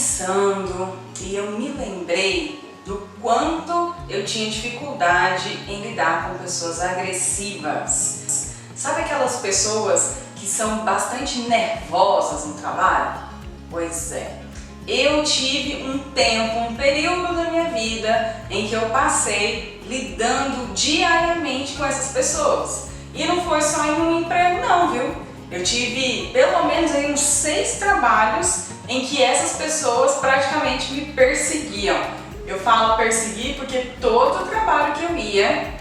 pensando e eu me lembrei do quanto eu tinha dificuldade em lidar com pessoas agressivas. Sabe aquelas pessoas que são bastante nervosas no trabalho? Pois é. Eu tive um período da minha vida em que eu passei lidando diariamente com essas pessoas. E não foi só em um emprego não, viu? Eu tive pelo menos aí uns 6 trabalhos em que essas pessoas praticamente me perseguiam. Eu falo perseguir porque todo trabalho que eu ia,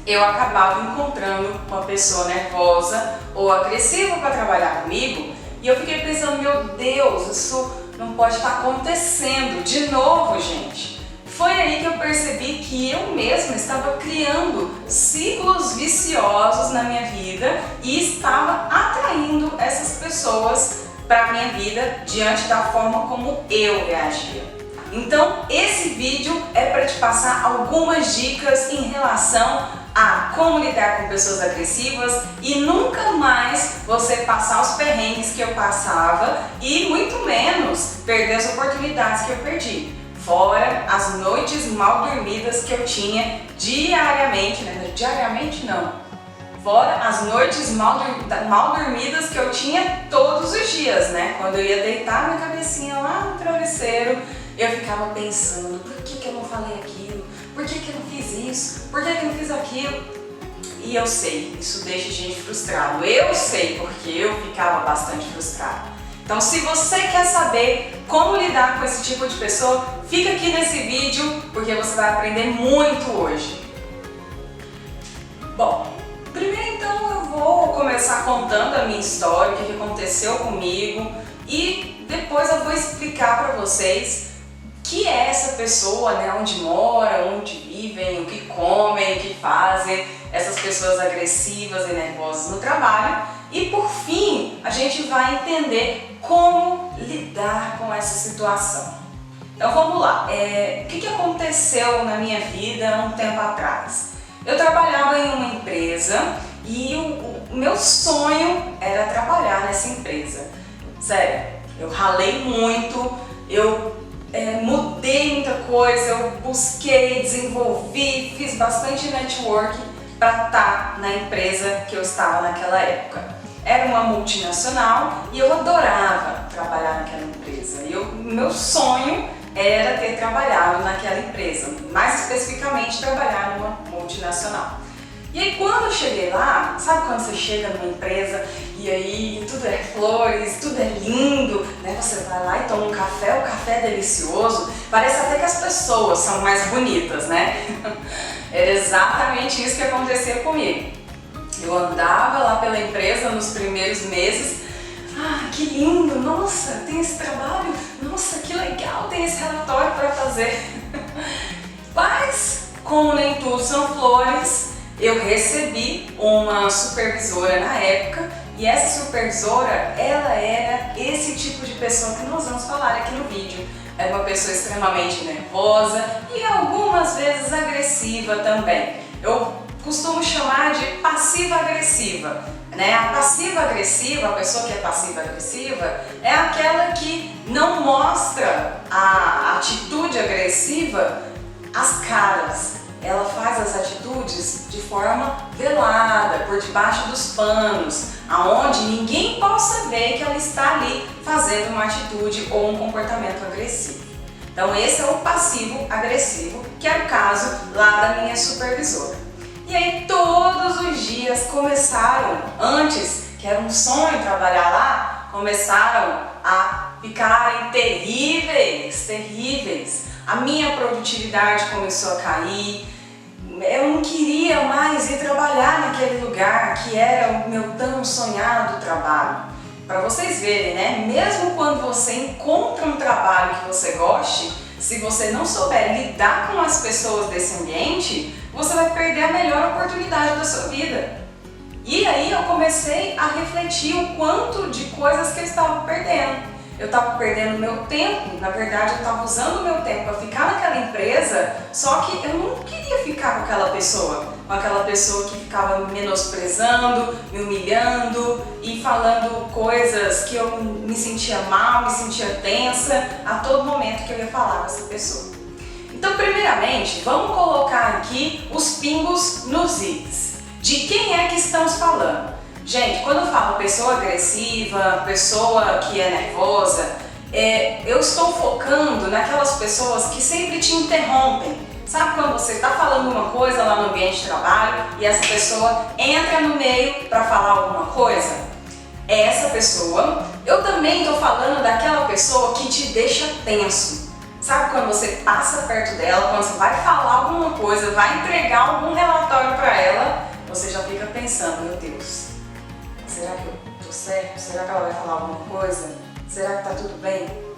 eu acabava encontrando uma pessoa nervosa ou agressiva para trabalhar comigo. E eu fiquei pensando, meu Deus, isso não pode estar acontecendo de novo, gente. Foi aí que eu percebi que eu mesma estava criando ciclos viciosos na minha vida e estava atraindo essas pessoas para a minha vida diante da forma como eu reagia. Então, esse vídeo é para te passar algumas dicas em relação a como lidar com pessoas agressivas e nunca mais você passar os perrengues que eu passava e muito menos perder as oportunidades que eu perdi. Fora as noites mal dormidas que eu tinha diariamente, né? Diariamente não. Fora as noites mal dormidas que eu tinha todos os dias, né? Quando eu ia deitar minha cabecinha lá no travesseiro, eu ficava pensando, por que eu não falei aquilo? Por que eu não fiz isso? Por que eu não fiz aquilo? E eu sei, isso deixa a gente frustrado. Eu sei porque eu ficava bastante frustrado. Então, se você quer saber como lidar com esse tipo de pessoa, fica aqui nesse vídeo porque você vai aprender muito hoje. Bom, primeiro então eu vou começar contando a minha história, o que aconteceu comigo e depois eu vou explicar para vocês que é essa pessoa, né, onde mora, onde vivem, o que comem, o que fazem, essas pessoas agressivas e nervosas no trabalho. E por fim, a gente vai entender como lidar com essa situação. Então vamos lá, o que aconteceu na minha vida há um tempo atrás? Eu trabalhava em uma empresa e o meu sonho era trabalhar nessa empresa. Sério, eu ralei muito, eu mudei muita coisa, eu busquei, desenvolvi, fiz bastante networking para estar na empresa que eu estava naquela época. Era uma multinacional e eu adorava trabalhar naquela empresa. Meu sonho era ter trabalhado naquela empresa, mais especificamente trabalhar numa multinacional. E aí quando eu cheguei lá, sabe quando você chega numa empresa e aí tudo é flores, tudo é lindo, né? Você vai lá e toma um café, o café é delicioso, parece até que as pessoas são mais bonitas, né? Era exatamente isso que acontecia comigo. Eu andava lá pela empresa nos primeiros meses, que lindo, nossa, tem esse trabalho, nossa, que legal, tem esse relatório para fazer. Mas, como nem tudo são flores, eu recebi uma supervisora na época e essa supervisora, ela era esse tipo de pessoa que nós vamos falar aqui no vídeo. Era uma pessoa extremamente nervosa e algumas vezes agressiva também. Eu costumo chamar de passiva-agressiva, né? A passiva-agressiva, a pessoa que é passiva-agressiva, é aquela que não mostra a atitude agressiva às caras. Ela faz as atitudes de forma velada, por debaixo dos panos, aonde ninguém possa ver que ela está ali fazendo uma atitude ou um comportamento agressivo. Então esse é o passivo-agressivo, que é o caso lá da minha supervisora. E aí todos os dias começaram, antes que era um sonho trabalhar lá, começaram a ficarem terríveis. A minha produtividade começou a cair, eu não queria mais ir trabalhar naquele lugar que era o meu tão sonhado trabalho. Para vocês verem, né? Mesmo quando você encontra um trabalho que você goste, se você não souber lidar com as pessoas desse ambiente, você vai perder a melhor oportunidade da sua vida. E aí eu comecei a refletir o quanto de coisas que eu estava perdendo. Eu estava perdendo meu tempo, na verdade eu estava usando o meu tempo para ficar naquela empresa, só que eu não queria ficar com aquela pessoa. com aquela pessoa que ficava me menosprezando, me humilhando e falando coisas que eu me sentia mal, me sentia tensa a todo momento que eu ia falar com essa pessoa. Então, primeiramente, vamos colocar aqui os pingos nos is. De quem é que estamos falando? Gente, quando eu falo pessoa agressiva, pessoa que é nervosa, eu estou focando naquelas pessoas que sempre te interrompem. Sabe quando você está falando uma coisa lá no ambiente de trabalho e essa pessoa entra no meio para falar alguma coisa? É essa pessoa. Eu também estou falando daquela pessoa que te deixa tenso. Sabe quando você passa perto dela, quando você vai falar alguma coisa, vai entregar algum relatório para ela, você já fica pensando, meu Deus, será que eu estou certo? Será que ela vai falar alguma coisa? Será que está tudo bem?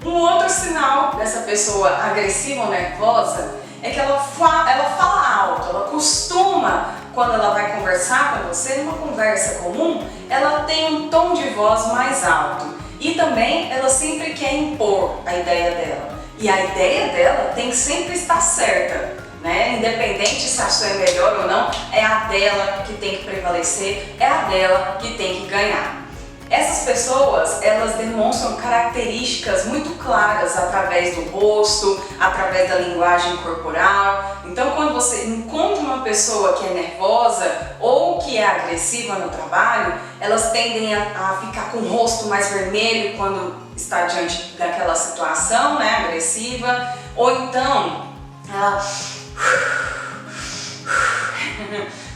Um outro sinal dessa pessoa agressiva ou nervosa é que ela fala alto, ela costuma, quando ela vai conversar com você, numa conversa comum, ela tem um tom de voz mais alto e também ela sempre quer impor a ideia dela. E a ideia dela tem que sempre estar certa, né? Independente se a sua é melhor ou não, é a dela que tem que prevalecer, é a dela que tem que ganhar. Essas pessoas, elas demonstram características muito claras através do rosto, através da linguagem corporal. Então, quando você encontra uma pessoa que é nervosa ou que é agressiva no trabalho, elas tendem a ficar com o rosto mais vermelho quando está diante daquela situação, né, agressiva. Ou então, ela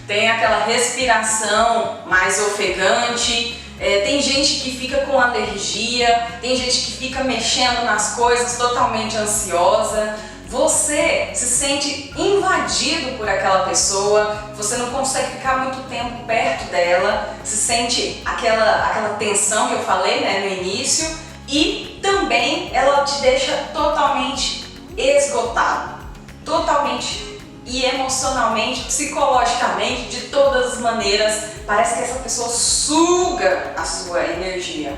tem aquela respiração mais ofegante. Tem gente que fica com alergia, tem gente que fica mexendo nas coisas totalmente ansiosa. Você se sente invadido por aquela pessoa, você não consegue ficar muito tempo perto dela, se sente aquela tensão que eu falei, né, no início, e também ela te deixa totalmente esgotado, totalmente e emocionalmente, psicologicamente, de todas as maneiras. Parece que essa pessoa suga a sua energia.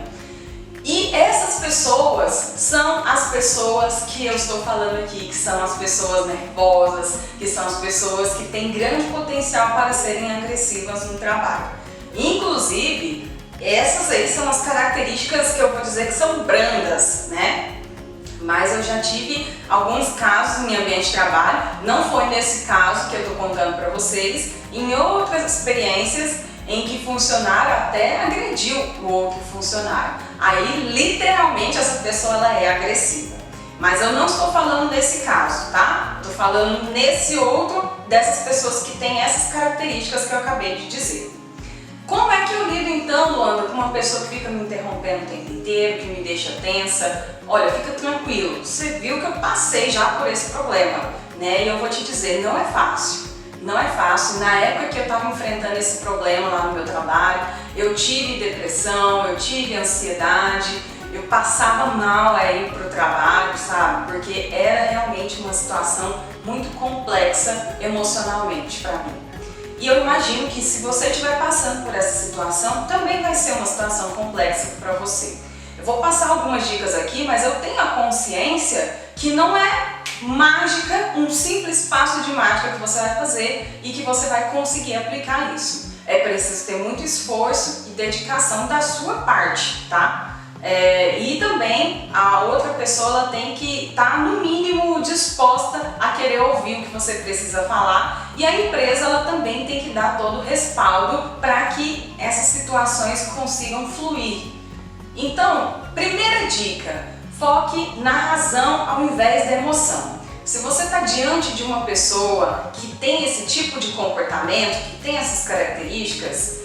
E essas pessoas são as pessoas que eu estou falando aqui, que são as pessoas nervosas, que são as pessoas que têm grande potencial para serem agressivas no trabalho. Inclusive, essas aí são as características que eu vou dizer que são brandas, né? Mas eu já tive alguns casos em ambiente de trabalho, não foi nesse caso que eu estou contando para vocês, em outras experiências em que funcionário até agrediu o outro funcionário. Aí, literalmente, essa pessoa ela é agressiva. Mas eu não estou falando nesse caso, tá? Estou falando nesse outro, dessas pessoas que têm essas características que eu acabei de dizer. Como é que eu lido então, Luanda, com uma pessoa que fica me interrompendo o tempo inteiro, que me deixa tensa? Olha, fica tranquilo, você viu que eu passei já por esse problema, né? E eu vou te dizer, não é fácil. Não é fácil. Na época que eu estava enfrentando esse problema lá no meu trabalho, eu tive depressão, eu tive ansiedade, eu passava mal aí pro trabalho, sabe? Porque era realmente uma situação muito complexa emocionalmente para mim. E eu imagino que se você estiver passando por essa situação, também vai ser uma situação complexa para você. Eu vou passar algumas dicas aqui, mas eu tenho a consciência que não é mágica, um simples passo de mágica que você vai fazer e que você vai conseguir aplicar isso. É preciso ter muito esforço e dedicação da sua parte, tá? E também a outra pessoa ela tem que estar no mínimo disposta a querer ouvir o que você precisa falar, e a empresa ela também tem que dar todo o respaldo para que essas situações consigam fluir. Então, primeira dica, foque na razão ao invés da emoção. Se você está diante de uma pessoa que tem esse tipo de comportamento, que tem essas características,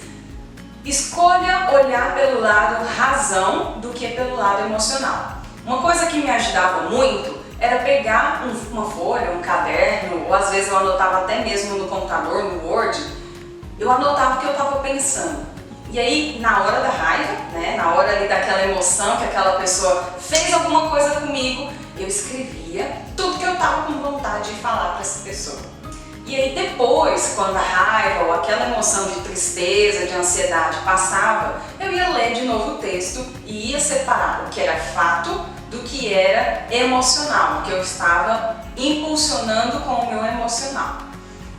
escolha olhar pelo lado razão do que pelo lado emocional. Uma coisa que me ajudava muito era pegar uma folha, um caderno, ou às vezes eu anotava até mesmo no computador, no Word, eu anotava o que eu estava pensando. E aí, na hora da raiva, né, na hora ali daquela emoção que aquela pessoa fez alguma coisa comigo, eu escrevia tudo que eu estava com vontade de falar para essa pessoa. E aí depois, quando a raiva ou aquela emoção de tristeza, de ansiedade passava, eu ia ler de novo o texto e ia separar o que era fato do que era emocional, o que eu estava impulsionando com o meu emocional.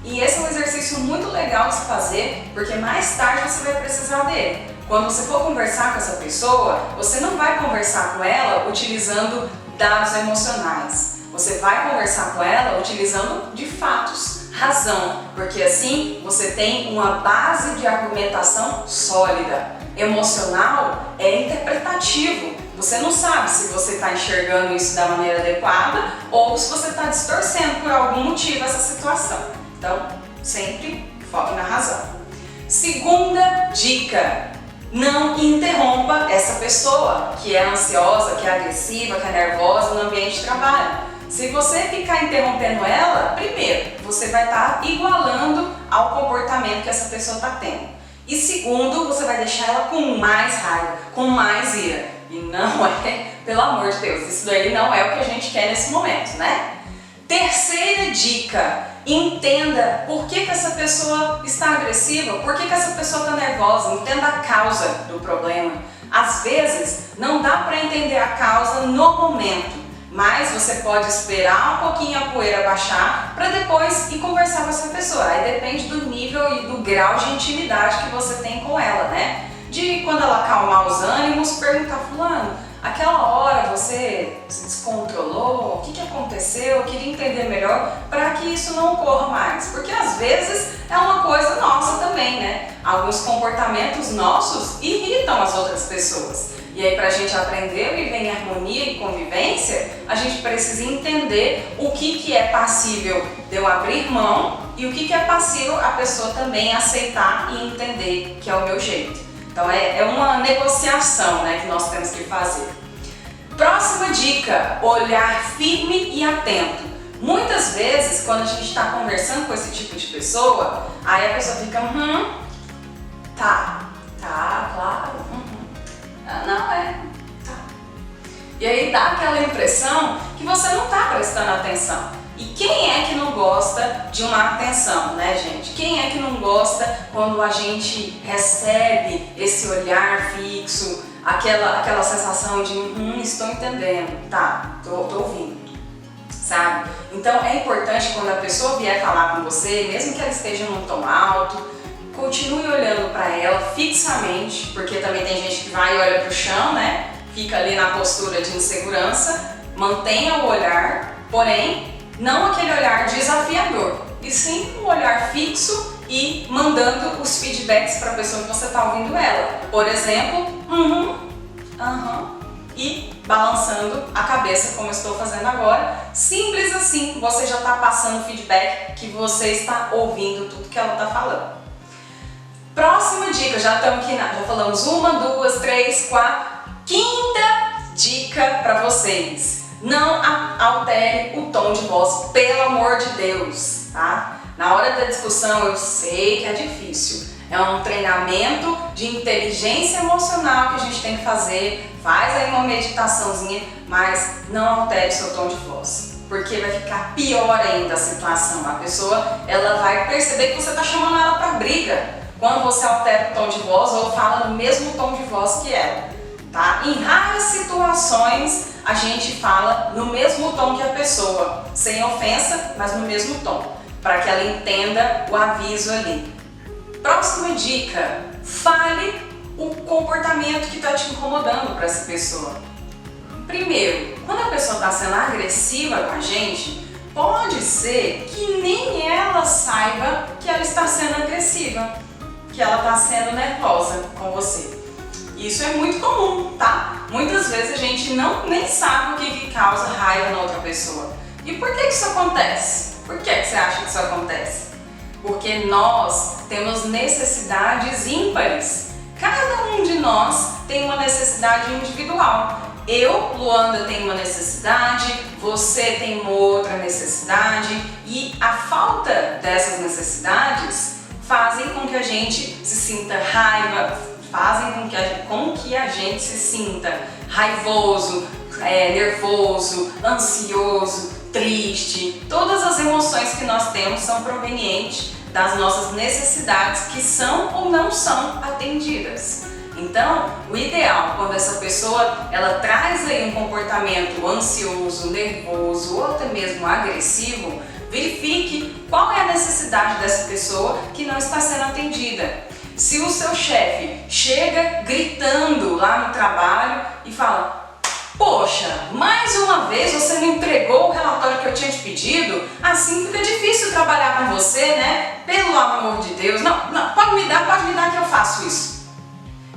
E esse é um exercício muito legal de se fazer, porque mais tarde você vai precisar dele. Quando você for conversar com essa pessoa, você não vai conversar com ela utilizando dados emocionais. Você vai conversar com ela utilizando de fatos, razão, porque assim você tem uma base de argumentação sólida. Emocional é interpretativo. Você não sabe se você está enxergando isso da maneira adequada ou se você está distorcendo por algum motivo essa situação. Então, sempre foque na razão. Segunda dica: não interrompa essa pessoa que é ansiosa, que é agressiva, que é nervosa no ambiente de trabalho. Se você ficar interrompendo ela, primeiro, você vai estar igualando ao comportamento que essa pessoa está tendo. E segundo, você vai deixar ela com mais raiva, com mais ira. E não é, pelo amor de Deus, isso daí não é o que a gente quer nesse momento, né? Terceira dica: entenda por que essa pessoa está agressiva, por que essa pessoa está nervosa, entenda a causa do problema. Às vezes, não dá para entender a causa no momento, mas você pode esperar um pouquinho a poeira baixar para depois ir conversar com essa pessoa. Aí depende do nível e do grau de intimidade que você tem com ela, né? De quando ela acalmar os ânimos, perguntar: fulano, aquela hora você se descontrolou, o que aconteceu? Eu queria entender melhor para que isso não ocorra mais. Porque às vezes é uma coisa nossa também, né? Alguns comportamentos nossos irritam as outras pessoas. E aí, para a gente aprender a viver em harmonia e convivência, a gente precisa entender o que é passível de eu abrir mão e o que é passível a pessoa também aceitar e entender que é o meu jeito. Então é uma negociação, né, que nós temos que fazer. Próxima dica: olhar firme e atento. Muitas vezes, quando a gente está conversando com esse tipo de pessoa, aí a pessoa fica, claro, não é, tá. E aí dá aquela impressão que você não está prestando atenção. E quem é que não gosta de uma atenção, né, gente? Quem é que não gosta quando a gente recebe esse olhar fixo, aquela sensação de estou entendendo, tá, tô ouvindo, sabe? Então é importante, quando a pessoa vier falar com você, mesmo que ela esteja num tom alto, continue olhando para ela fixamente, porque também tem gente que vai e olha para o chão, né? Fica ali na postura de insegurança. Mantenha o olhar, porém não aquele olhar desafiador, e sim um olhar fixo e mandando os feedbacks para a pessoa que você está ouvindo ela. Por exemplo, e balançando a cabeça como eu estou fazendo agora. Simples assim, você já está passando o feedback que você está ouvindo tudo que ela está falando. Próxima dica, já estamos aqui, já falamos 1, 2, 3, 4. Quinta dica para vocês: não altere o tom de voz, pelo amor de Deus, tá? Na hora da discussão, eu sei que é difícil. É um treinamento de inteligência emocional que a gente tem que fazer. Faz aí uma meditaçãozinha, mas não altere seu tom de voz, porque vai ficar pior ainda a situação. A pessoa, ela vai perceber que você está chamando ela para briga quando você altera o tom de voz ou fala no mesmo tom de voz que ela, tá? Em raras situações a gente fala no mesmo tom que a pessoa, sem ofensa, mas no mesmo tom, para que ela entenda o aviso ali. Próxima dica: fale o comportamento que está te incomodando para essa pessoa. Primeiro, quando a pessoa está sendo agressiva com a gente, pode ser que nem ela saiba que ela está sendo agressiva, que ela está sendo nervosa com você. Isso é muito comum, tá? Muitas vezes a gente nem sabe o que causa raiva na outra pessoa. E por que isso acontece? Por que você acha que isso acontece? Porque nós temos necessidades ímpares. Cada um de nós tem uma necessidade individual. Eu, Luanda, tenho uma necessidade, você tem uma outra necessidade, e a falta dessas necessidades fazem com que a gente se sinta raiva, fazem com que a gente se sinta raivoso, nervoso, ansioso, triste. Todas as emoções que nós temos são provenientes das nossas necessidades que são ou não são atendidas. Então, o ideal, quando essa pessoa ela traz aí um comportamento ansioso, nervoso ou até mesmo agressivo, Verifique qual é a necessidade dessa pessoa que não está sendo atendida. Se o seu chefe chega gritando lá no trabalho e fala: poxa, mais uma vez você não entregou o relatório que eu tinha te pedido, assim fica difícil trabalhar com você, né? Pelo amor de Deus, não, pode me dar que eu faço isso.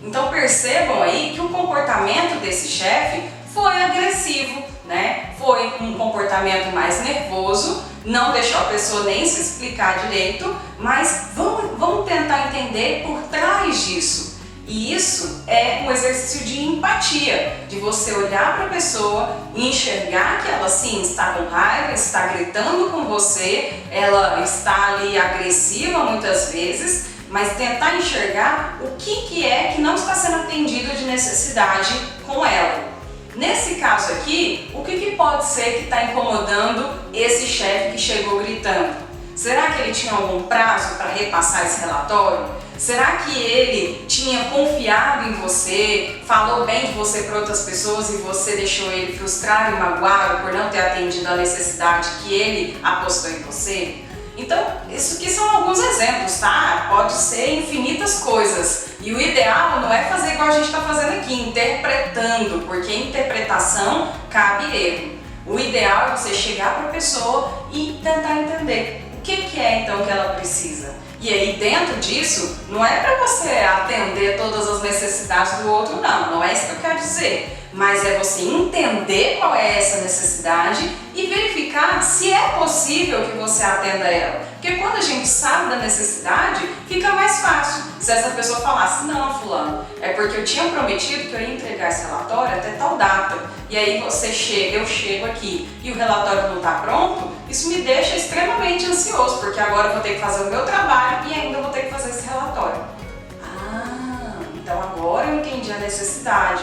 Então percebam aí que o comportamento desse chefe foi agressivo, né? Foi um comportamento mais nervoso, não deixou a pessoa nem se explicar direito, mas vamos tentar entender por trás disso. E isso é um exercício de empatia, de você olhar para a pessoa e enxergar que ela sim está com raiva, está gritando com você, ela está ali agressiva muitas vezes, mas tentar enxergar o que é que não está sendo atendido de necessidade com ela. Nesse caso aqui, o que pode ser que está incomodando esse chefe que chegou gritando? Será que ele tinha algum prazo para repassar esse relatório? Será que ele tinha confiado em você, falou bem de você para outras pessoas e você deixou ele frustrado e magoado por não ter atendido a necessidade que ele apostou em você? Então, isso aqui são alguns exemplos, tá? Pode ser infinitas coisas. E o ideal não é fazer igual a gente está fazendo aqui, interpretando, porque interpretação cabe erro. O ideal é você chegar para a pessoa e tentar entender o que é então que ela precisa. E aí dentro disso, não é para você atender todas as necessidades do outro, não é isso que eu quero dizer. Mas é você entender qual é essa necessidade e verificar se é possível que você atenda ela. Porque quando a gente sabe da necessidade, fica mais fácil. Se essa pessoa falasse: não, fulano, é porque eu tinha prometido que eu ia entregar esse relatório até tal data. E aí você chega, eu chego aqui e o relatório não está pronto, isso me deixa extremamente ansioso, porque agora eu vou ter que fazer o meu trabalho e ainda vou ter que fazer esse relatório. Então agora eu entendi a necessidade.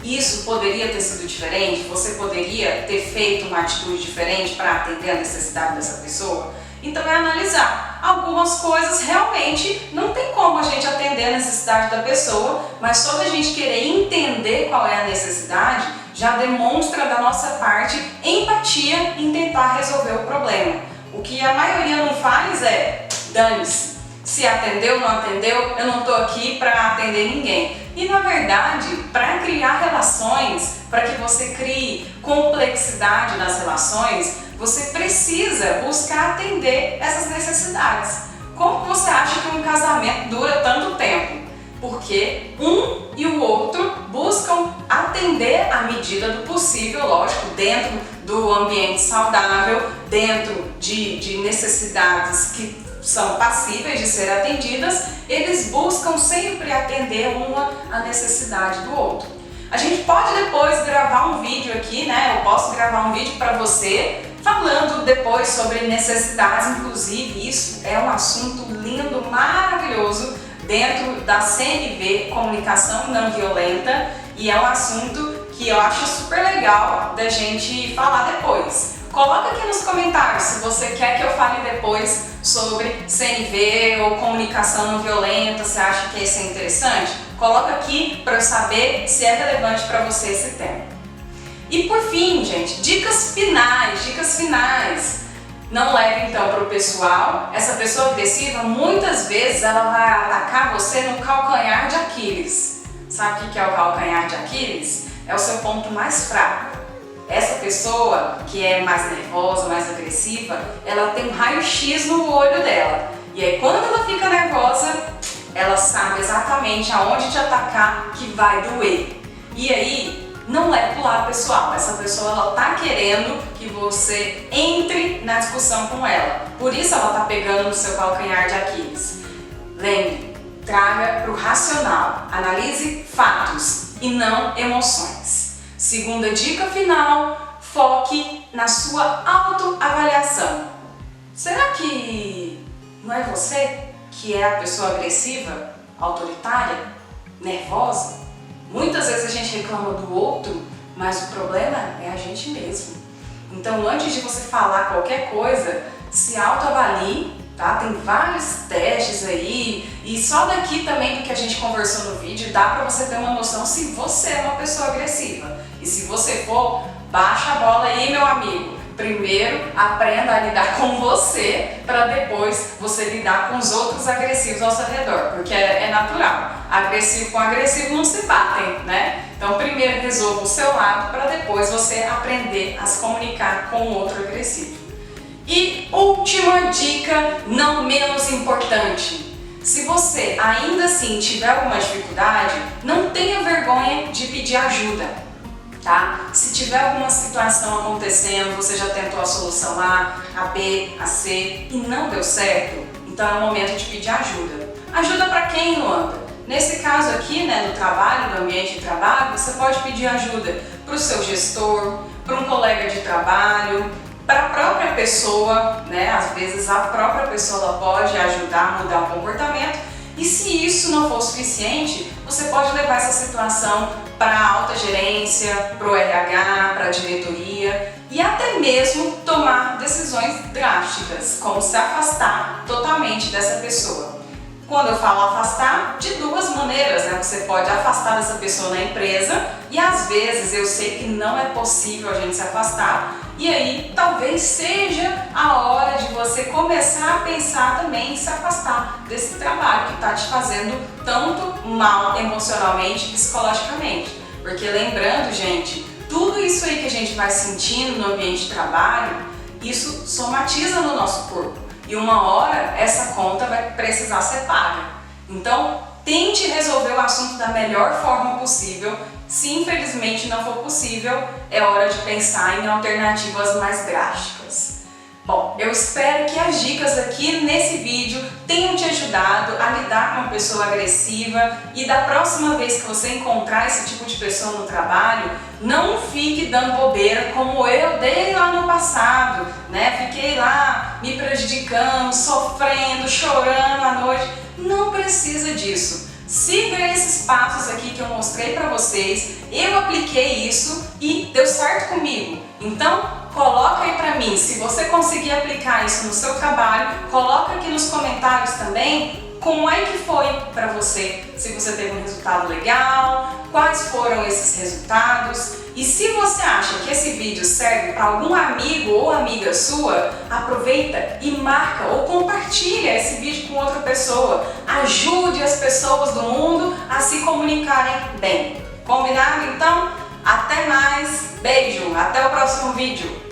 Isso poderia ter sido diferente? Você poderia ter feito uma atitude diferente para atender a necessidade dessa pessoa? Então é analisar. Algumas coisas realmente não tem como a gente atender a necessidade da pessoa, mas só da gente querer entender qual é a necessidade já demonstra da nossa parte empatia em tentar resolver o problema. O que a maioria não faz é: dane-se. Se atendeu, não atendeu, eu não estou aqui para atender ninguém. E na verdade, para criar relações, para que você crie complexidade nas relações, você precisa buscar atender essas necessidades. Como você acha que um casamento dura tanto tempo? Porque um e o outro buscam atender à medida do possível, lógico, dentro do ambiente saudável, dentro de necessidades que são passíveis de ser atendidas, eles buscam sempre atender uma à necessidade do outro. A gente pode depois gravar um vídeo aqui, né? Eu posso gravar um vídeo para você falando depois sobre necessidades, inclusive isso é um assunto lindo, maravilhoso dentro da CNV, Comunicação Não Violenta, e é um assunto que eu acho super legal da gente falar depois. Coloca aqui nos comentários se você quer que eu fale depois sobre CNV ou comunicação não violenta, você acha que isso é interessante? Coloca aqui para eu saber se é relevante para você esse tema. E por fim, gente, dicas finais. Não leve então para o pessoal. Essa pessoa agressiva, muitas vezes ela vai atacar você no calcanhar de Aquiles. Sabe o que é o calcanhar de Aquiles? É o seu ponto mais fraco. Essa pessoa que é mais nervosa, mais agressiva, ela tem um raio-x no olho dela. E aí quando ela fica nervosa, ela sabe exatamente aonde te atacar que vai doer. E aí, não leve pro lado pessoal. Essa pessoa, ela tá querendo que você entre na discussão com ela. Por isso ela tá pegando no seu calcanhar de Aquiles. Lembre, traga pro racional. Analise fatos e não emoções. Segunda dica final, foque na sua autoavaliação. Será que não é você que é a pessoa agressiva, autoritária, nervosa? Muitas vezes a gente reclama do outro, mas o problema é a gente mesmo. Então antes de você falar qualquer coisa, se autoavalie, tá? Tem vários testes aí e só daqui também do que a gente conversou no vídeo dá pra você ter uma noção se você é uma pessoa agressiva. E se você for, baixa a bola aí, meu amigo. Primeiro, aprenda a lidar com você para depois você lidar com os outros agressivos ao seu redor, porque é natural. Agressivo com agressivo não se batem, né? Então, primeiro resolva o seu lado para depois você aprender a se comunicar com o outro agressivo. E última dica, não menos importante. Se você ainda assim tiver alguma dificuldade, não tenha vergonha de pedir ajuda. Tá? Se tiver alguma situação acontecendo, você já tentou a solução A B, a C e não deu certo, então é o momento de pedir ajuda. Ajuda para quem, Luanda? Nesse caso aqui, né, do trabalho, do ambiente de trabalho, você pode pedir ajuda para o seu gestor, para um colega de trabalho, para a própria pessoa, né? Às vezes a própria pessoa pode ajudar a mudar o comportamento. E se isso não for suficiente, você pode levar essa situação para a alta gerência, para o RH, para a diretoria e até mesmo tomar decisões drásticas, como se afastar totalmente dessa pessoa. Quando eu falo afastar, de duas maneiras, né? Você pode afastar dessa pessoa na empresa e às vezes eu sei que não é possível a gente se afastar e aí talvez seja a hora de você começar a pensar também em se afastar desse trabalho que está te fazendo tanto mal emocionalmente e psicologicamente. Porque lembrando, gente, tudo isso aí que a gente vai sentindo no ambiente de trabalho, isso somatiza no nosso corpo. E uma hora essa conta vai precisar ser paga. Então, tente resolver o assunto da melhor forma possível. Se infelizmente não for possível, é hora de pensar em alternativas mais drásticas. Bom, eu espero que as dicas aqui nesse vídeo tenham te ajudado a lidar com uma pessoa agressiva e da próxima vez que você encontrar esse tipo de pessoa no trabalho, não fique dando bobeira como eu dei lá no passado, né? Fiquei lá me prejudicando, sofrendo, chorando à noite. Não precisa disso. Siga esses passos aqui que eu mostrei para vocês. Eu apliquei isso e deu certo comigo. Então, coloca aí pra mim, se você conseguir aplicar isso no seu trabalho, coloca aqui nos comentários também como é que foi pra você, se você teve um resultado legal, quais foram esses resultados e se você acha que esse vídeo serve para algum amigo ou amiga sua, aproveita e marca ou compartilha esse vídeo com outra pessoa, ajude as pessoas do mundo a se comunicarem bem. Combinado? Então, até mais, beijo, até o próximo vídeo!